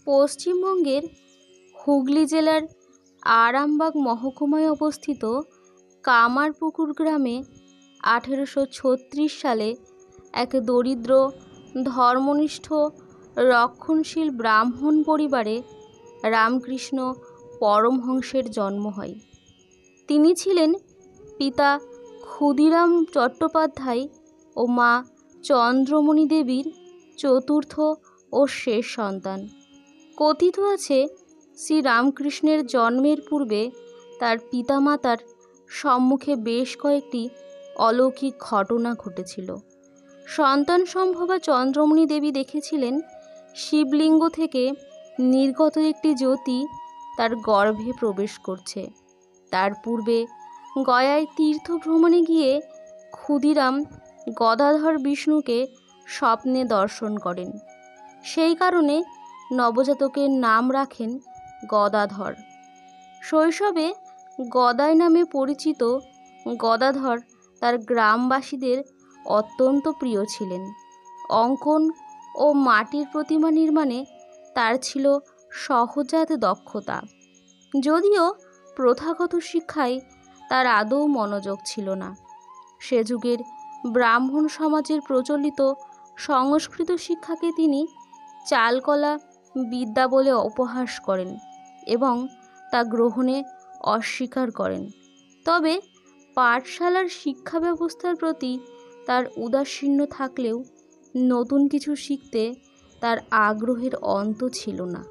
পশ্চিমবঙ্গের হুগলি জেলার আরামবাগ মহকুমায় অবস্থিত কামারপুকুর গ্রামে 1836 সালে এক দরিদ্র ধর্মনিষ্ঠ রক্ষণশীল ব্রাহ্মণ পরিবারে রামকৃষ্ণ পরমহংসের জন্ম হয়। তিনি ছিলেন পিতা ক্ষুদিরাম চট্টোপাধ্যায় ও মা চন্দ্রমণি দেবীর চতুর্থ ও শেষ সন্তান। কথিত আছে, শ্রীরামকৃষ্ণের জন্মের পূর্বে তার পিতামাতার সম্মুখে বেশ কয়েকটি অলৌকিক ঘটনা ঘটেছিল। সন্তান সম্ভবা চন্দ্রমণি দেবী দেখেছিলেন শিবলিঙ্গ থেকে নির্গত একটি জ্যোতি তার গর্ভে প্রবেশ করছে। তার পূর্বে গয়ায় তীর্থ ভ্রমণে গিয়ে ক্ষুদিরাম গদাধর বিষ্ণুকে স্বপ্নে দর্শন করেন। সেই কারণে নবজাতকের নাম রাখেন গদাধর। শৈশবে গদাই নামে পরিচিত গদাধর তার গ্রামবাসীদের অত্যন্ত প্রিয় ছিলেন। অঙ্কন ও মাটির প্রতিমা নির্মাণে তার ছিল সহজাত দক্ষতা, যদিও প্রথাগত শিক্ষায় তার আদৌ মনোযোগ ছিল না। সে যুগের ব্রাহ্মণ সমাজের প্রচলিত সংস্কৃত শিক্ষাকে তিনি চালকলা বিদ্যা বলে উপহাস করেন এবং তা গ্রহণে অস্বীকার করেন। তবে পাঠশালার শিক্ষা ব্যবস্থার প্রতি তার উদাসীন্য থাকলেও নতুন কিছু শিখতে তার আগ্রহের অন্ত ছিল না।